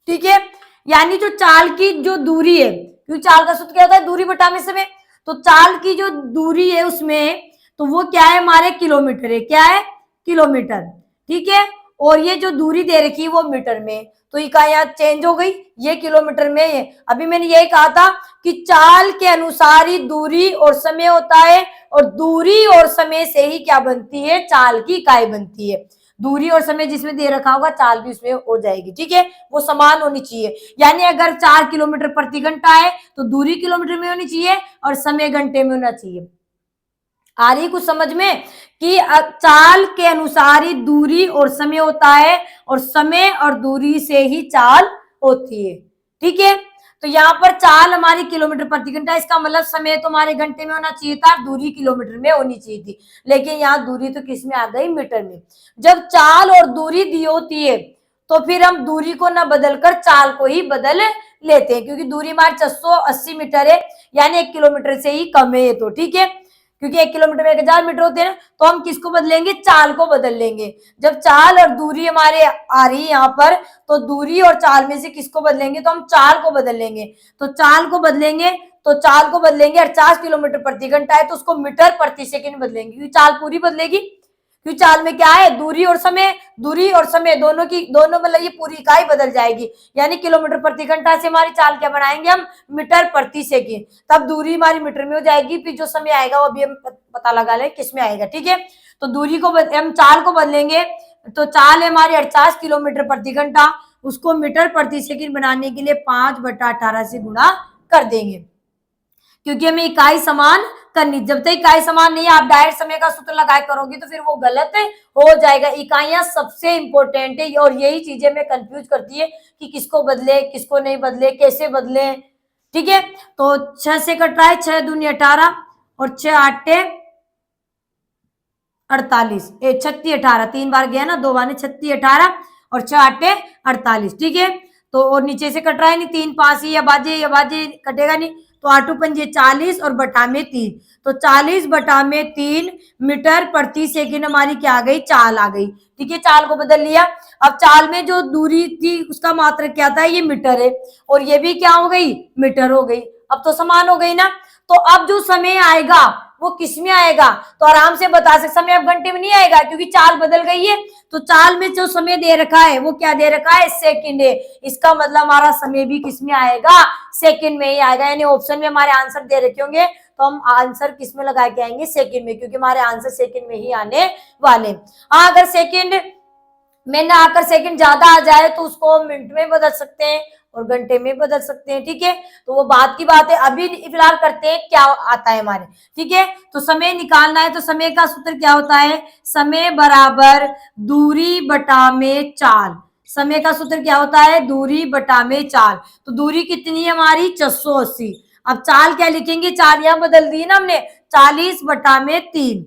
ठीक है। यानी जो चाल की जो दूरी है, क्योंकि चाल का सूत्र क्या होता है, दूरी बटा में समय, तो चाल की जो दूरी है उसमें, तो वो क्या है, हमारे किलोमीटर है, क्या है, किलोमीटर, ठीक है। और ये जो दूरी दे रखी है वो मीटर में, तो इकाइयां चेंज हो गई, ये किलोमीटर में है। अभी मैंने यही कहा था कि चाल के अनुसार ही दूरी और समय होता है, और दूरी और समय से ही क्या बनती है, चाल की इकाई बनती है। दूरी और समय जिसमें दे रखा होगा चाल भी उसमें हो जाएगी, ठीक है, वो समान होनी चाहिए। यानी अगर 4 किलोमीटर प्रति घंटा है तो दूरी किलोमीटर में होनी चाहिए और समय घंटे में होना चाहिए। आ रही कुछ समझ में, कि चाल के अनुसार ही दूरी और समय होता है, और समय और दूरी से ही चाल होती है, ठीक है। तो यहाँ पर चाल हमारी किलोमीटर प्रति घंटा, इसका मतलब समय तो हमारे घंटे में होना चाहिए था, दूरी किलोमीटर में होनी चाहिए थी, लेकिन यहाँ दूरी तो किस में आ गई, मीटर में। जब चाल और दूरी दी होती है तो फिर हम दूरी को न बदलकर चाल को ही बदल लेते हैं, क्योंकि दूरी हमारी 680 मीटर है, यानी 1 किलोमीटर से ही कम है ये तो, ठीक है। क्योंकि 1 किलोमीटर में 1000 मीटर होते हैं, तो हम किसको बदलेंगे, चाल को बदल लेंगे। जब चाल और दूरी हमारे आ रही है यहाँ पर, तो दूरी और चाल में से किसको बदलेंगे, तो हम चाल को बदल लेंगे। तो चाल को बदलेंगे, तो चाल को बदलेंगे, 50 किलोमीटर प्रति घंटा है तो उसको मीटर प्रति सेकंड बदलेंगे, क्योंकि चाल पूरी बदलेगी, क्योंकि चाल में क्या है, दूरी और समय दोनों की, दोनों मतलब ये पूरी इकाई बदल जाएगी। यानी किलोमीटर प्रति घंटा से हमारी चाल क्या बनाएंगे हम, मीटर प्रति सेकंड, तब दूरी हमारी मीटर में हो जाएगी, फिर जो समय आएगा वो भी हम पता लगा लें किस में आएगा, ठीक है। तो दूरी को हम चाल को बदलेंगे, तो चाल है हमारी 48 किलोमीटर प्रति घंटा, उसको मीटर प्रति सेकंड बनाने के लिए 5/18 से गुणा कर देंगे, क्योंकि हमें इकाई समान करनी। जब तक इकाई समान नहीं है, आप डायरेक्ट समय का सूत्र लगाए करोगे तो फिर वो गलत हो जाएगा। इकाइयां सबसे इंपॉर्टेंट है, और यही चीजें में कंफ्यूज करती है कि किसको बदले, किसको नहीं बदले, कैसे बदले, ठीक है। तो 6 से कट रहा है, 6 दूनी 18 और 6 8 48, 36 18, 3 बार गया ना, 2 बार ने 36 18 और 6 8 48, ठीक है। तो और नीचे से कट रहा है नहीं, 3 5 या बाजे कटेगा नहीं, तो 8 पंजे 40 और बटा में 3, तो 40 बटा में 3 मीटर प्रति सेकंड हमारी क्या आ गई, चाल आ गई, ठीक है। चाल को बदल लिया। अब चाल में जो दूरी थी उसका मात्रक क्या था, ये मीटर है, और ये भी क्या हो गई, मीटर हो गई। अब तो समान हो गई ना। तो अब जो समय आएगा वो किस में आएगा, तो आराम से बता सकते, समय अब घंटे में नहीं आएगा क्योंकि चाल बदल गई है। तो चाल में जो समय दे रखा है वो क्या दे रखा है, सेकंड है। इसका मतलब हमारा समय भी किस में आएगा, सेकंड में ही आएगा। यानी ऑप्शन में हमारे आंसर दे रखे होंगे तो हम आंसर किस में लगा के आएंगे, सेकंड में, क्योंकि हमारे आंसर सेकंड में ही आने वाले। हाँ, अगर सेकंड में ना आकर सेकंड ज्यादा आ जाए तो उसको हम मिनट में बदल सकते हैं और घंटे में बदल सकते हैं, ठीक है। तो वो बात की बात है, अभी फिलहाल करते हैं क्या आता है हमारे, ठीक है। तो समय निकालना है, तो समय का सूत्र क्या होता है, समय बराबर दूरी बटा में चाल। समय का सूत्र क्या होता है, दूरी बटा में चाल। तो दूरी कितनी है हमारी, 680। अब चाल क्या लिखेंगे, चाल यहां बदल दी ना हमने, 40 बटा में 3।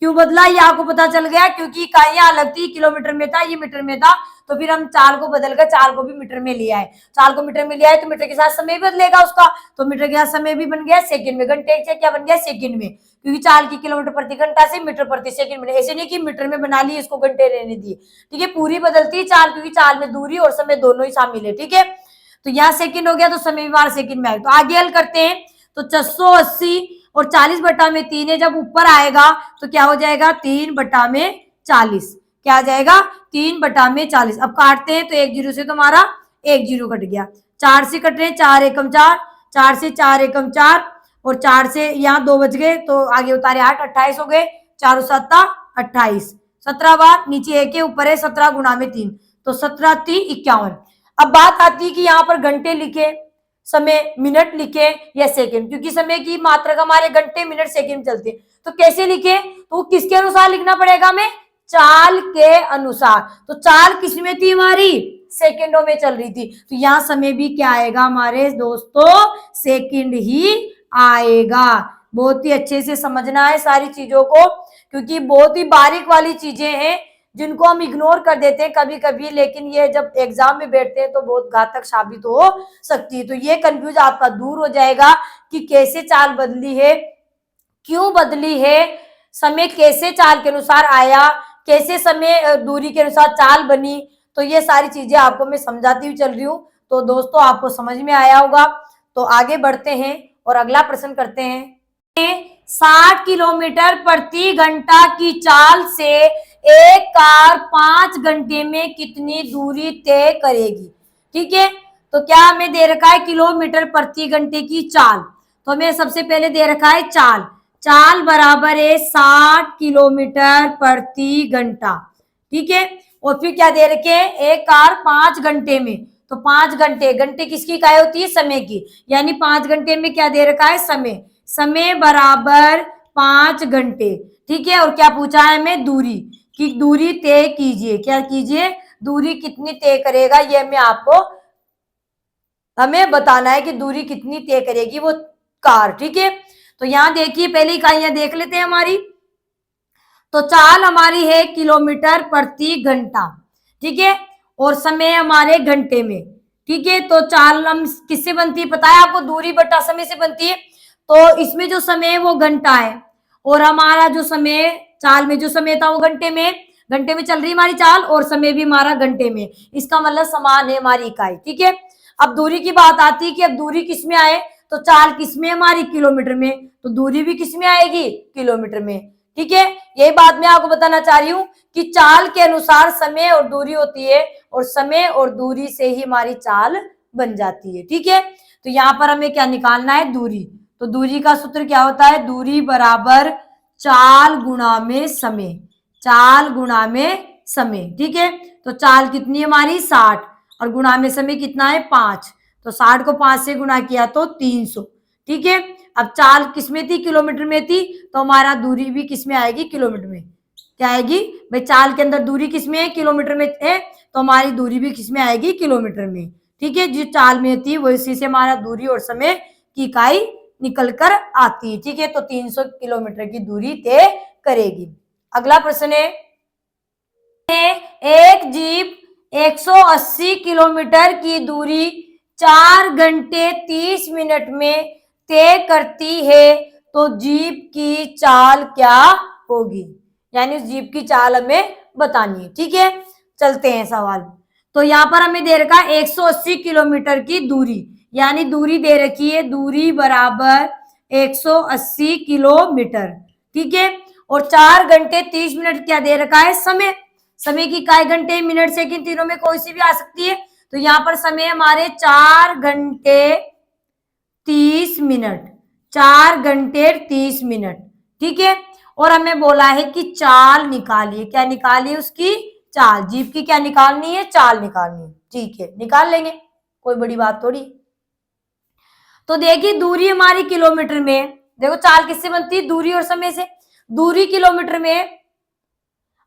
क्यों बदला ये आपको पता चल गया, क्योंकि इकाइयां अलग थी, किलोमीटर में था, ये मीटर में था, तो फिर हम चाल को बदल कर चाल को भी मीटर में लिया है। चाल को मीटर में लिया है तो मीटर के साथ समय बदलेगा उसका, तो मीटर के साथ समय भी बन गया सेकंड में, घंटे से क्या बन गया, सेकंड में, क्योंकि चाल की किलोमीटर प्रति घंटा से मीटर प्रति सेकंड में। ऐसे नहीं कि मीटर में बना ली इसको घंटे रहने दिए, ठीक है। पूरी बदलती है चाल, क्योंकि चाल में दूरी और समय दोनों ही शामिल है, ठीक है। तो यहाँ सेकंड हो गया तो समय भी हमारा सेकंड में आएगा। तो आगे हल करते हैं। तो 680 और 40 बटा में 3 है, जब ऊपर आएगा तो क्या हो जाएगा, 3 बटा में 40, क्या आ जाएगा, 3 बटा में 40। अब काटते हैं तो 1 जीरो से तुम्हारा 1 जीरो कट गया, 4 से कट रहे हैं, 4 एकम 4, 4 से 4 एकम 4 और 4 से यहाँ 2 बच गए तो आगे उतारे 8, 28 हो गए, 4 7 28, 17 बार नीचे 1 के ऊपर है 17 गुणा में 3, तो 17 3 51। अब बात आती है कि यहाँ पर घंटे लिखे, समय मिनट लिखे या सेकंड, क्योंकि समय की मात्रा हमारे घंटे मिनट सेकंड चलते हैं, तो कैसे लिखे, तो किसके अनुसार लिखना पड़ेगा हमें, चाल के अनुसार। तो चाल किसमें थी हमारी, सेकंडों में चल रही थी, तो यहाँ समय भी क्या आएगा हमारे दोस्तों, सेकंड ही आएगा। बहुत ही अच्छे से समझना है सारी चीजों को, क्योंकि बहुत ही बारीक वाली चीजें हैं जिनको हम इग्नोर कर देते हैं कभी कभी, लेकिन ये जब एग्जाम में बैठते हैं तो बहुत घातक साबित हो सकती है। तो ये कंफ्यूज आपका दूर हो जाएगा कि कैसे चाल बदली है, क्यों बदली है, समय कैसे चाल के अनुसार आया, कैसे समय दूरी के अनुसार चाल बनी। तो ये सारी चीजें आपको मैं समझाती हुई चल रही हूँ, तो दोस्तों आपको समझ में आया होगा। तो आगे बढ़ते हैं और अगला प्रश्न करते हैं। 60 किलोमीटर प्रति घंटा की चाल से एक कार 5 घंटे में कितनी दूरी तय करेगी, ठीक है। तो क्या हमें दे रखा है, किलोमीटर प्रति घंटे की चाल, तो हमें सबसे पहले दे रखा है चाल, चाल बराबर है 60 किलोमीटर प्रति घंटा, ठीक है। और फिर क्या दे रखे हैं, एक कार 5 घंटे में, तो 5 घंटे, घंटे किसकी इकाई होती है, समय की, यानी 5 घंटे में क्या दे रखा है, समय, समय बराबर 5 घंटे, ठीक है। और क्या पूछा है हमें, दूरी, कि दूरी तय कीजिए, क्या कीजिए, दूरी कितनी तय करेगा, ये मैं आपको, हमें बताना है कि दूरी कितनी तय करेगी वो कार, ठीक है। तो यहाँ देखिए पहले इकाइयां देख लेते हैं हमारी। तो चाल हमारी है किलोमीटर प्रति घंटा, ठीक है, और समय हमारे घंटे में, ठीक है। तो चाल हम किससे बनती है पता है आपको, दूरी बटा समय से बनती है। तो इसमें जो समय है वो घंटा है, और हमारा जो समय, चाल में जो समय था वो घंटे में चल रही हमारी चाल, और समय भी हमारा घंटे में, इसका मतलब समान है हमारी इकाई, ठीक है। अब दूरी की बात आती है कि अब दूरी किस में आए, तो चाल किस में हमारी, किलोमीटर में, तो दूरी भी किस में आएगी, किलोमीटर में, ठीक है। यही बात मैं आपको बताना चाह रही हूँ कि चाल के अनुसार समय और दूरी होती है, और समय और दूरी से ही हमारी चाल बन जाती है, ठीक है। तो यहाँ पर हमें क्या निकालना है, दूरी। तो दूरी का सूत्र क्या होता है, दूरी बराबर चाल गुणा में समय, चाल गुणा में समय, ठीक है। तो चाल कितनी है हमारी 60 और गुणा में समय कितना है 5, तो 60 को 5 से गुणा किया तो 300, ठीक है। अब चाल किसमें थी, किलोमीटर में थी, तो हमारा दूरी भी किसमें आएगी, किलोमीटर में, क्या आएगी भाई, चाल के अंदर दूरी किसमें है, किलोमीटर में है, तो हमारी दूरी भी किसमें आएगी, किलोमीटर में, ठीक है। जो चाल में थी वो इसी से हमारा दूरी और समय की इकाई निकल कर आती है, ठीक है। तो 300 किलोमीटर की दूरी तय करेगी। अगला प्रश्न है एक जीप 180 किलोमीटर की दूरी 4 घंटे 30 मिनट में तय करती है तो जीप की चाल क्या होगी, यानी उस जीप की चाल हमें बतानी है। ठीक है, चलते हैं सवाल। तो यहाँ पर हमें दे रखा है 180 किलोमीटर की दूरी, यानी दूरी दे रखी है, दूरी बराबर 180 किलोमीटर। ठीक है, और 4 घंटे 30 मिनट क्या दे रखा है, समय। समय की इकाई घंटे, मिनट, सेकंड तीनों में कोई सी भी आ सकती है। तो यहाँ पर समय हमारे 4 घंटे 30 मिनट, 4 घंटे 30 मिनट। ठीक है, और हमें बोला है कि चाल निकालिए। क्या निकालिए, उसकी चाल, जीप की क्या निकालनी है, चाल निकालनी है। ठीक है, निकाल लेंगे, कोई बड़ी बात थोड़ी। तो देखिए दूरी हमारी किलोमीटर में, देखो चाल किससे बनती है, दूरी और समय से। दूरी किलोमीटर में,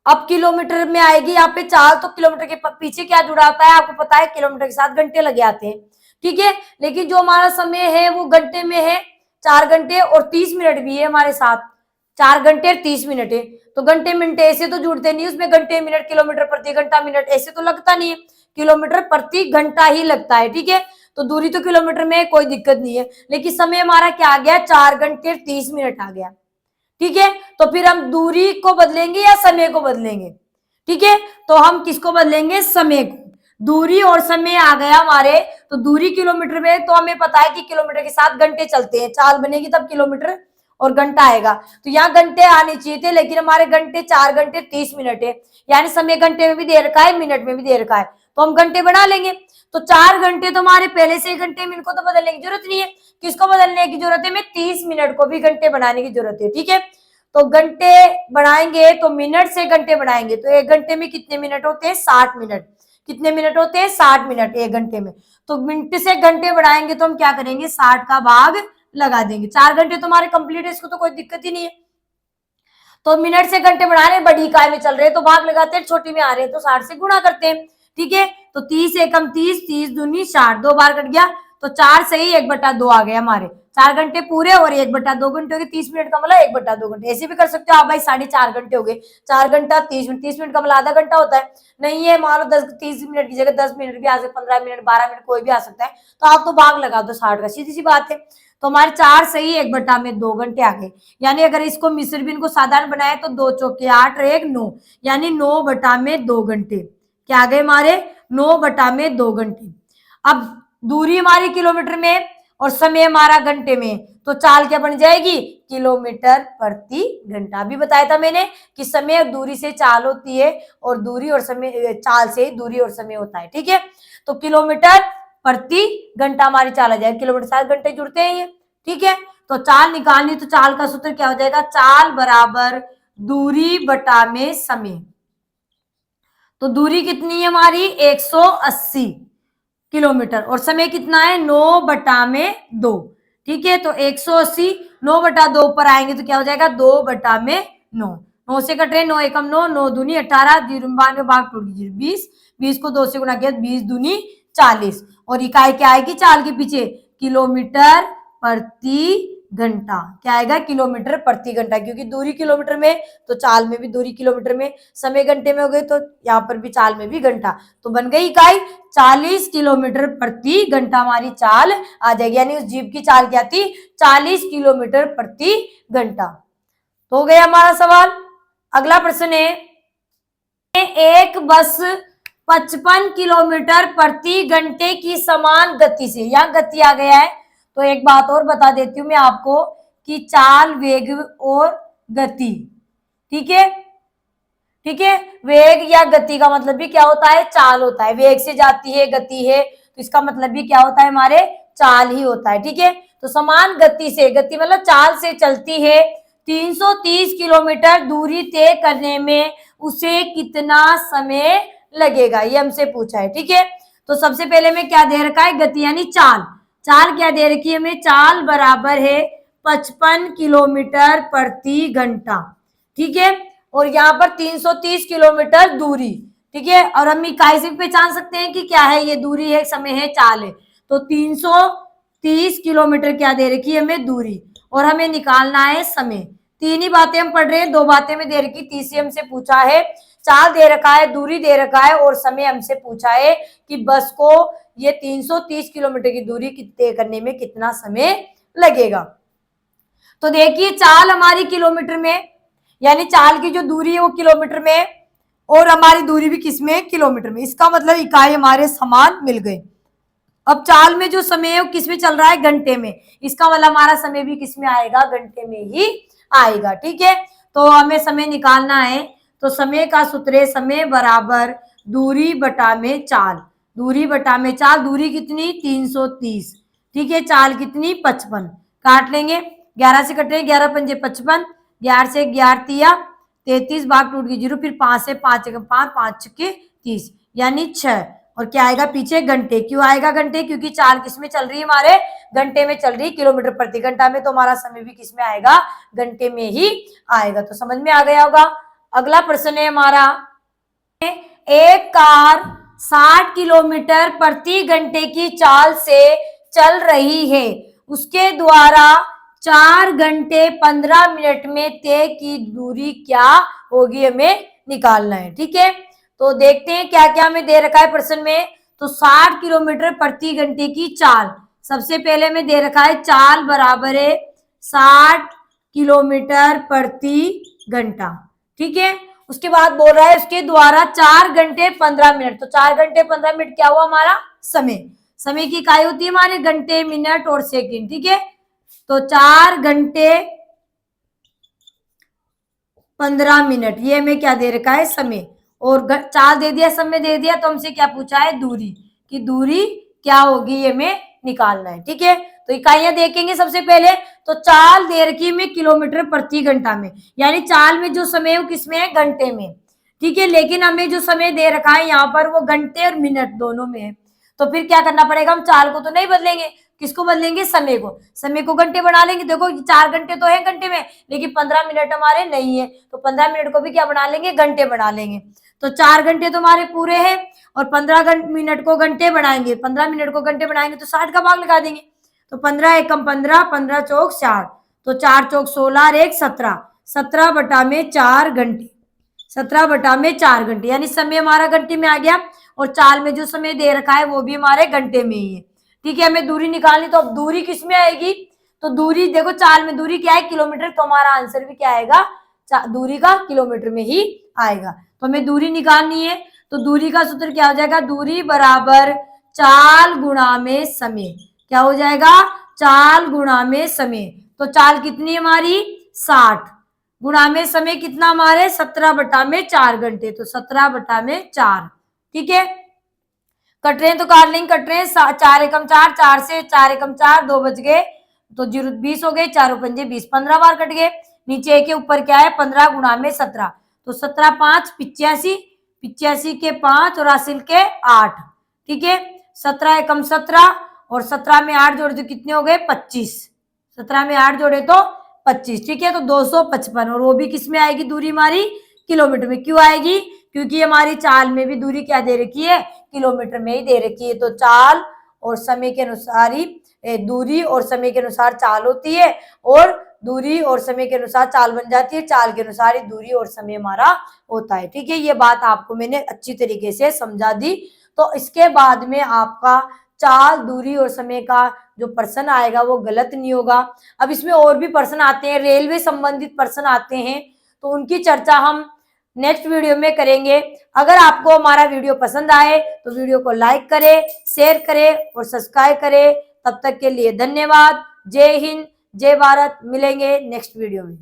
अब किलोमीटर में आएगी यहाँ पे चाल, तो किलोमीटर के पीछे क्या जुड़ा होता है आपको पता है, किलोमीटर के साथ घंटे लगे आते हैं। ठीक है, लेकिन जो हमारा समय है वो घंटे में है, 4 घंटे और 30 मिनट भी है हमारे साथ, 4 घंटे और 30 मिनट है। तो घंटे मिनट ऐसे तो जुड़ते नहीं, उसमें घंटे मिनट किलोमीटर प्रति घंटा मिनट ऐसे तो लगता नहीं है, किलोमीटर प्रति घंटा ही लगता है। ठीक है, तो दूरी तो किलोमीटर में कोई दिक्कत नहीं है, लेकिन समय हमारा क्या आ गया, 4 घंटे 30 मिनट आ गया। ठीक है, तो फिर हम दूरी को बदलेंगे या समय को बदलेंगे। ठीक है, तो हम किसको बदलेंगे, समय को। दूरी और समय आ गया हमारे, तो दूरी किलोमीटर में, तो हमें पता है कि किलोमीटर के साथ घंटे चलते हैं, चाल बनेगी तब किलोमीटर और घंटा आएगा। तो यहाँ घंटे आने चाहिए थे, लेकिन हमारे घंटे 4 घंटे 30 मिनट है, यानी समय घंटे में भी दे रखा है, मिनट में भी दे रखा है, तो हम घंटे बना लेंगे। तो 4 घंटे तो हमारे पहले से घंटे में, इनको तो बदलने की जरूरत नहीं है। किसको बदलने की जरूरत है, हमें 30 मिनट को भी घंटे बनाने की जरूरत है। ठीक है, तो घंटे बढ़ाएंगे तो मिनट से घंटे बढ़ाएंगे, तो एक घंटे में कितने मिनट होते हैं, 60 मिनट। कितने मिनट होते हैं, 60 मिनट एक घंटे में। तो मिनट से घंटे बढ़ाएंगे तो हम क्या करेंगे, 60 का भाग लगा देंगे। 4 घंटे तो हमारे कंप्लीट है, इसको तो कोई दिक्कत ही नहीं है। तो मिनट से घंटे बढ़ा रहे, बड़ी इकाई में चल रहे हैं तो भाग लगाते हैं, छोटी में आ रहे हैं तो 60 से गुणा करते हैं। ठीक है, तो 30 एकम 30, 30 दूनी 60, 2 बार कट गया, तो 4 से ही 1/2 आ गए हमारे। 4 घंटे पूरे और 1/2 घंटे हो गए, 30 मिनट का मतलब 1/2 घंटे। ऐसे भी कर सकते हो आप भाई, 4.5 घंटे हो गए, 4 घंटा 30 मिनट, 30 मिनट का मतलब आधा घंटा होता है। नहीं है, मान लो 30 मिनट की जगह 10 मिनट भी आ सकते, 15 मिनट, 12 मिनट, कोई भी आ सकता है, तो आप तो भाग लगा दो 60 का, सीधी सी बात है। तो हमारे 4 से ही 1/2 घंटे आ गए। यानी अगर इसको मिश्र भी इनको साधारण बनाए तो 2 चौके 8 और 1 9, यानी 9/2 घंटे क्या आ गए हमारे, 9/2 घंटे। अब दूरी हमारी किलोमीटर में और समय हमारा घंटे में, तो चाल क्या बन जाएगी, किलोमीटर प्रति घंटा। अभी बताया था मैंने कि समय और दूरी से चाल होती है, और दूरी और समय, चाल से दूरी और समय होता है। ठीक है, तो किलोमीटर प्रति घंटा हमारी चाल आ जाएगी, किलोमीटर 7 घंटे जुड़ते हैं ये। ठीक है, तो चाल निकालनी, तो चाल का सूत्र क्या हो जाएगा, चाल बराबर दूरी बटा में समय। तो दूरी कितनी है हमारी, 180 किलोमीटर, और समय कितना है, 9/2। ठीक है, तो 180, 9/2 पर आएंगे तो क्या हो जाएगा, 2/9। 9 से कट रहे, 9 एकम 9, 9 दूनी 18, 92 भाग टूट गई 20, 20 को 2 से गुणा किया, 20 दूनी 40, और इकाई क्या आएगी चाल के पीछे, किलोमीटर प्रति घंटा। क्या आएगा, किलोमीटर प्रति घंटा, क्योंकि दूरी किलोमीटर में तो चाल में भी दूरी किलोमीटर में, समय घंटे में हो गए तो यहाँ पर भी चाल में भी घंटा, तो बन गई इकाई 40 किलोमीटर प्रति घंटा हमारी चाल आ जाएगी। यानी उस जीप की चाल क्या थी, 40 किलोमीटर प्रति घंटा। तो हो गया हमारा सवाल। अगला प्रश्न है, एक बस 55 किलोमीटर प्रति घंटे की समान गति से, यहाँ गति आ गया है, तो एक बात और बता देती हूँ मैं आपको कि चाल, वेग और गति। ठीक है, ठीक है, वेग या गति का मतलब भी क्या होता है, चाल होता है। वेग से जाती है, गति है, तो इसका मतलब भी क्या होता है, हमारे चाल ही होता है। ठीक है, तो समान गति से, गति मतलब चाल से चलती है, 330 किलोमीटर दूरी तय करने में उसे कितना समय लगेगा, ये हमसे पूछा है। ठीक है, तो सबसे पहले में क्या दे रखा है, गति यानी चाल। चाल क्या दे रखी है हमें, चाल बराबर है 55 किलोमीटर प्रति घंटा। ठीक है, और यहाँ पर 330 किलोमीटर दूरी। ठीक है, और हम इकाई से पहचान सकते हैं कि क्या है, ये दूरी है, समय है, चाल है। तो 330 किलोमीटर क्या दे रखी है हमें, दूरी, और हमें निकालना है समय। तीन ही बातें हम पढ़ रहे हैं, दो बातें में दे रखी, तीसरी हमसे पूछा है चाल दे रखा है, दूरी दे रखा है और समय हमसे पूछा है कि बस को ये 330 किलोमीटर की दूरी तय करने में कितना समय लगेगा। तो देखिए चाल हमारी किलोमीटर में, यानी चाल की जो दूरी है वो किलोमीटर में और हमारी दूरी भी किसमें, किलोमीटर में। इसका मतलब इकाई हमारे समान मिल गए। अब चाल में जो समय है वो किसमें चल रहा है, घंटे में। इसका मतलब हमारा समय भी किसमें आएगा, घंटे में ही आएगा। ठीक है, तो हमें समय निकालना है। तो समय का सूत्र है समय बराबर दूरी बटा में चाल। दूरी बटा में चाल, दूरी कितनी 330, ठीक है, चाल कितनी 55। काट लेंगे, 11 से कटे 11 पंजे 55, 11 से 11 तिया 33, भाग टूट गई 0, फिर 5 से 5 5 5 के 30 यानी 6। और क्या आएगा पीछे, घंटे। क्यों आएगा घंटे, क्योंकि चाल किसमें चल रही है, हमारे घंटे में चल रही, किलोमीटर प्रति घंटा में, तो हमारा समय भी किसमें आएगा, घंटे में ही आएगा। तो समझ में आ गया होगा। अगला प्रश्न है हमारा, एक कार 60 किलोमीटर प्रति घंटे की चाल से चल रही है, उसके द्वारा 4 घंटे 15 मिनट में तय की दूरी क्या होगी, हमें निकालना है। ठीक है, तो देखते हैं क्या क्या हमें दे रखा है प्रश्न में। तो 60 किलोमीटर प्रति घंटे की चाल, सबसे पहले में दे रखा है चाल बराबर है 60 किलोमीटर प्रति घंटा। ठीक है, उसके बाद बोल रहा है उसके द्वारा 4 घंटे 15 मिनट। तो 4 घंटे 15 मिनट क्या हुआ, हमारा समय। समय की इकाई होती है हमारे घंटे, मिनट और सेकंड। ठीक है, तो 4 घंटे 15 मिनट, ये हमें क्या दे रखा है, समय। और चाल दे दिया, समय दे दिया, तो हमसे क्या पूछा है, दूरी, कि दूरी क्या होगी, ये हमें निकालना है। ठीक है, तो इकाइयां देखेंगे सबसे पहले। तो चाल दे रखी में किलोमीटर प्रति घंटा में, यानी चाल में जो समय है वो किसमें है, घंटे में। ठीक है, लेकिन हमें जो समय दे रखा है यहाँ पर वो घंटे और मिनट दोनों में है। तो फिर क्या करना पड़ेगा, हम चाल को तो नहीं बदलेंगे, किसको बदलेंगे, समय को। समय को घंटे बना लेंगे। देखो 4 घंटे तो है घंटे में, लेकिन 15 मिनट हमारे नहीं है, तो 15 मिनट को भी क्या बना लेंगे, घंटे बना लेंगे। तो 4 घंटे तो हमारे पूरे हैं और 15 मिनट को घंटे बनाएंगे, 15 मिनट को घंटे बनाएंगे तो 60 का भाग लगा देंगे। तो 15 एकम 15, 15 चौक 60, तो 4 चौक 16 और 1 17, 17 बटा में 4 घंटे, 17 बटा में 4 घंटे, यानी समय हमारा घंटे में आ गया। और चाल में जो समय दे रखा है वो भी हमारे घंटे में ही है। ठीक है, हमें दूरी निकालनी, तो अब दूरी किसमें आएगी, तो दूरी देखो चाल में दूरी क्या है, किलोमीटर, तो हमारा आंसर भी क्या आएगा, दूरी का किलोमीटर में ही आएगा। तो हमें दूरी निकालनी है, तो दूरी का सूत्र क्या हो जाएगा, दूरी बराबर चाल गुणा में समय। क्या हो जाएगा, चाल गुणा में समय। तो चाल कितनी हमारी 60, गुणा में समय कितना हमारे 17 बटा में 4 घंटे, तो 17 बटा में 4। ठीक है, कट रहे हैं तो काट लेंगे, कट रहे हैं 4 एकम 4, 4 से 4 एकम 4, 2 बच गए, तो 0 20 हो गए, 4 पंजे 20, 15 बार कट गए। नीचे के ऊपर क्या है, 15 गुणा में 17, तो 17 5 85, 85 के 5 और हासिल के 8। ठीक है, 17 एकम 17 और 17 में 8 जोड़े तो कितने हो गए, 25। 17 में 8 जोड़े तो 25। ठीक है, तो 255, और वो भी किसमें आएगी दूरी हमारी, किलोमीटर में। क्यों आएगी, क्योंकि हमारी चाल में भी दूरी क्या दे रखी है, किलोमीटर में ही दे रखी है। तो चाल और समय के अनुसार ही दूरी और समय के अनुसार चाल होती है, और दूरी और समय के अनुसार चाल बन जाती है, चाल के अनुसार ही दूरी और समय हमारा होता है। ठीक है, ये बात आपको मैंने अच्छी तरीके से समझा दी। तो इसके बाद में आपका चाल, दूरी और समय का जो प्रश्न आएगा वो गलत नहीं होगा। अब इसमें और भी प्रश्न आते हैं, रेलवे संबंधित प्रश्न आते हैं, तो उनकी चर्चा हम नेक्स्ट वीडियो में करेंगे। अगर आपको हमारा वीडियो पसंद आए तो वीडियो को लाइक करें, शेयर करें और सब्सक्राइब करें। तब तक के लिए धन्यवाद। जय हिंद, जय भारत। मिलेंगे नेक्स्ट वीडियो में।